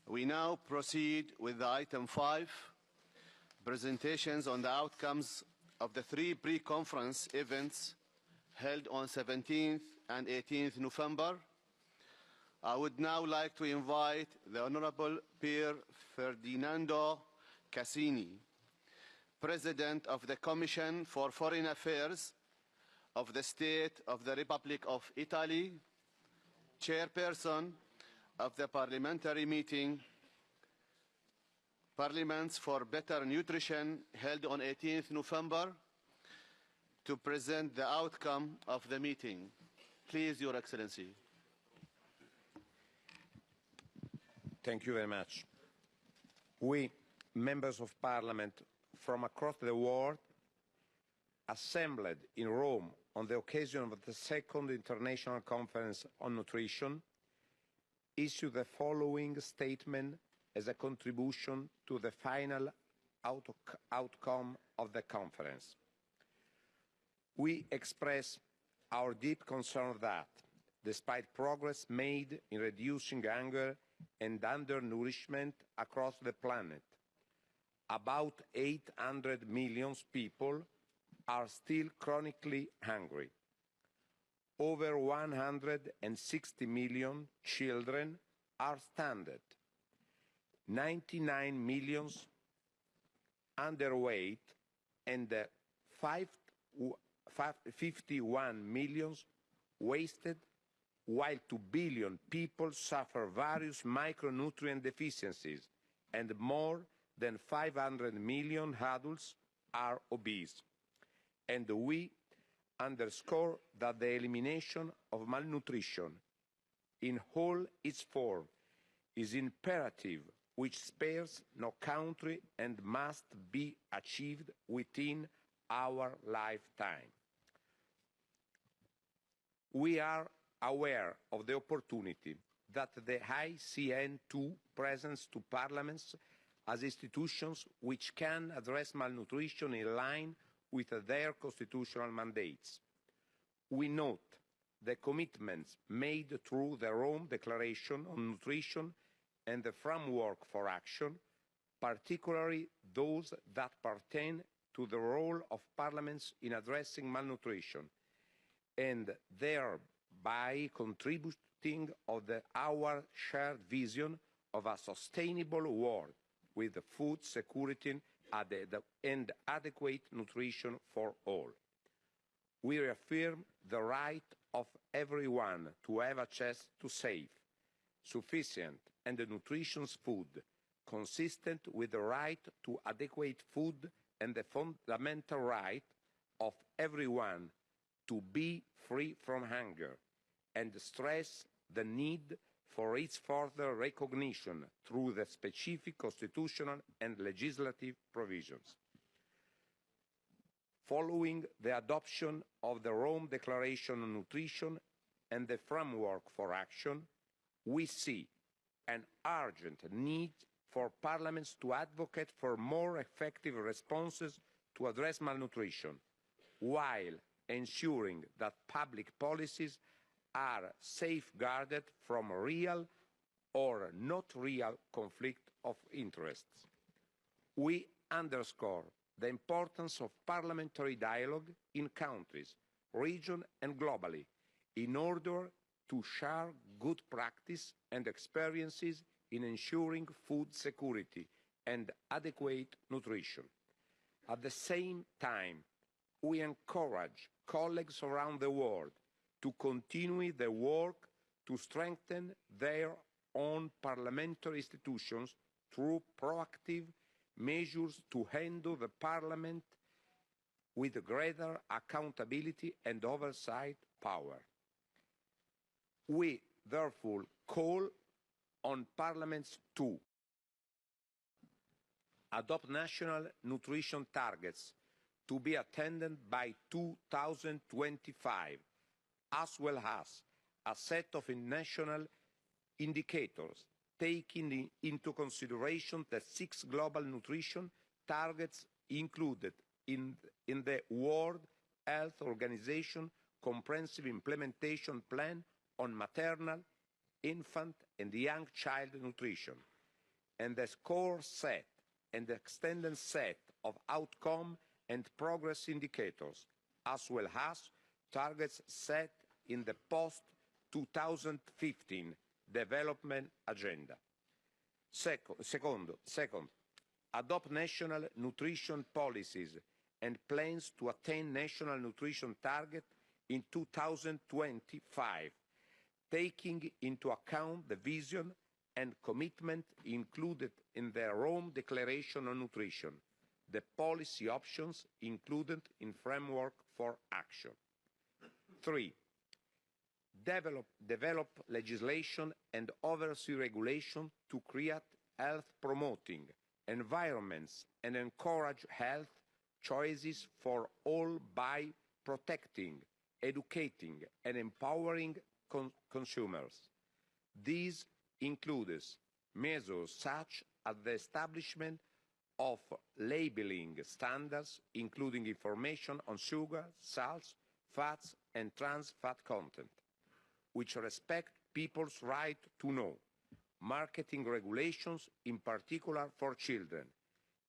We now proceed with the item 5, presentations on the outcomes of the 3 pre-conference events held on 17th and 18th November. I would now like to invite the Honorable Pierferdinando Casini, President of the Commission for Foreign Affairs of the State of the Republic of Italy, Chairperson of the Parliamentary Meeting, Parliaments for Better Nutrition, held on 18th November, to present the outcome of the meeting. Please, Your Excellency. Thank you very much. We, members of Parliament from across the world, assembled in Rome on the occasion of the second International Conference on Nutrition, issued the following statement as a contribution to the final outcome of the conference. We express our deep concern that, despite progress made in reducing hunger and undernourishment across the planet, about 800 million people are still chronically hungry. Over 160 million children are stranded. 99 million underweight and 51 million wasted, while 2 billion people suffer various micronutrient deficiencies and more than 500 million adults are obese. And we underscore that the elimination of malnutrition in all its forms is imperative, which spares no country and must be achieved within our lifetime. We are aware of the opportunity that the ICN2 presents to parliaments as institutions which can address malnutrition in line with their constitutional mandates. We note the commitments made through the Rome Declaration on Nutrition and the Framework for Action, particularly those that pertain to the role of parliaments in addressing malnutrition, and thereby contributing to our shared vision of a sustainable world with food security and adequate nutrition for all. We reaffirm the right of everyone to have access to safe, sufficient and nutritious food, consistent with the right to adequate food and the fundamental right of everyone to be free from hunger, and stress the need for its further recognition through the specific constitutional and legislative provisions. Following the adoption of the Rome Declaration on Nutrition and the Framework for Action, we see an urgent need for parliaments to advocate for more effective responses to address malnutrition, while ensuring that public policies are safeguarded from real or not real conflict of interests. We underscore the importance of parliamentary dialogue in countries, regions and globally in order to share good practice and experiences in ensuring food security and adequate nutrition. At the same time, we encourage colleagues around the world to continue the work to strengthen their own parliamentary institutions through proactive measures to handle the Parliament with greater accountability and oversight power. We therefore call on parliaments to adopt national nutrition targets to be attained by 2025, as well as a set of national indicators taking into consideration the 6 global nutrition targets included in the World Health Organization Comprehensive Implementation Plan on maternal, infant and young child nutrition, and the score set and the extended set of outcome and progress indicators, as well as targets set in the post-2015 development agenda. Second, adopt national nutrition policies and plans to attain national nutrition target in 2025, taking into account the vision and commitment included in the Rome Declaration on Nutrition, the policy options included in Framework for Action. 3. Develop legislation and oversee regulation to create health-promoting environments and encourage health choices for all by protecting, educating, and empowering consumers. These includes measures such as the establishment of labeling standards, including information on sugar, salts, fats, and trans fat content, which respect people's right to know, marketing regulations, in particular for children,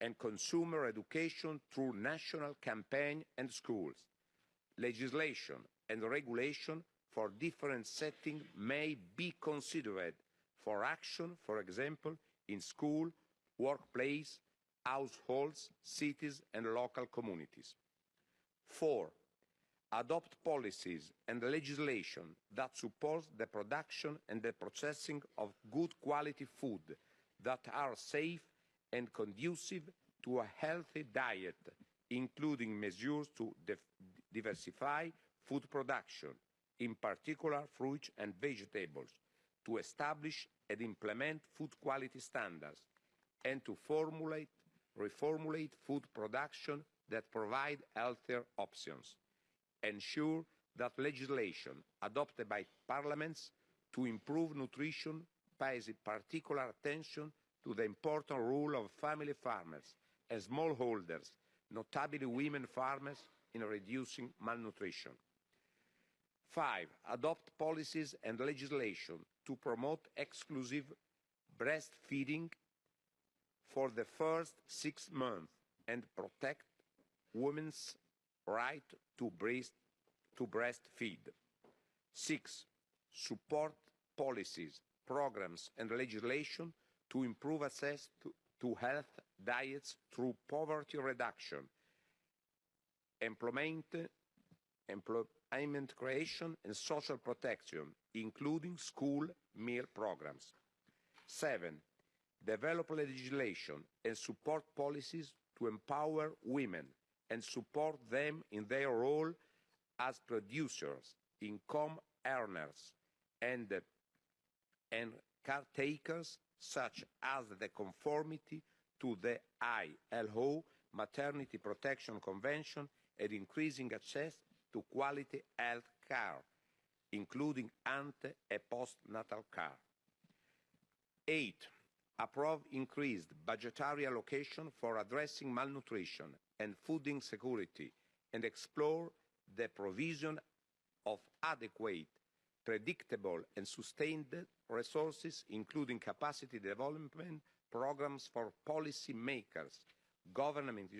and consumer education through national campaign and schools. Legislation and regulation for different settings may be considered for action, for example, in school, workplace, households, cities, and local communities. 4. Adopt policies and legislation that support the production and the processing of good quality food that are safe and conducive to a healthy diet, including measures to diversify food production, in particular fruits and vegetables, to establish and implement food quality standards, and to reformulate food production that provide healthier options. Ensure that legislation adopted by parliaments to improve nutrition pays particular attention to the important role of family farmers and smallholders, notably women farmers, in reducing malnutrition. 5. Adopt policies and legislation to promote exclusive breastfeeding for the first 6 months and protect women's right to breastfeed. 6. Support policies, programs, and legislation to improve access to health diets through poverty reduction, employment creation, and social protection, including school meal programs. 7. Develop legislation and support policies to empower women and support them in their role as producers, income earners, and caretakers, such as the conformity to the ILO Maternity Protection Convention and increasing access to quality health care, including ante- and postnatal care. 8. Approve increased budgetary allocation for addressing malnutrition and food insecurity, and explore the provision of adequate, predictable, and sustained resources, including capacity development programs for policy makers, government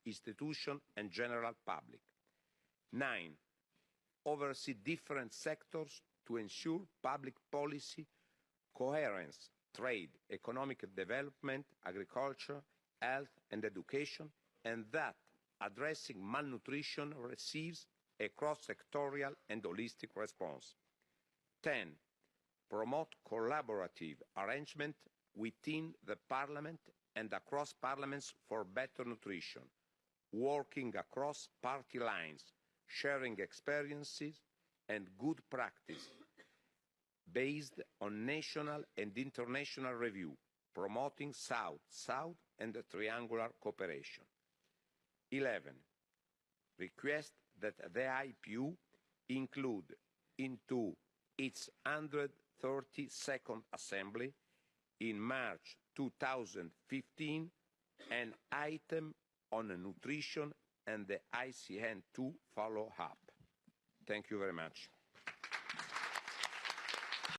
institutions, and general public. 9. Oversee different sectors to ensure public policy coherence, trade, economic development, agriculture, health, and education, and that addressing malnutrition receives a cross-sectorial and holistic response. 10. Promote collaborative arrangement within the Parliament and across parliaments for better nutrition, working across party lines, sharing experiences and good practice based on national and international review, promoting South-South and triangular cooperation. 11. Request that the IPU include into its 132nd Assembly in March 2015 an item on nutrition and the ICN2 follow-up. Thank you very much.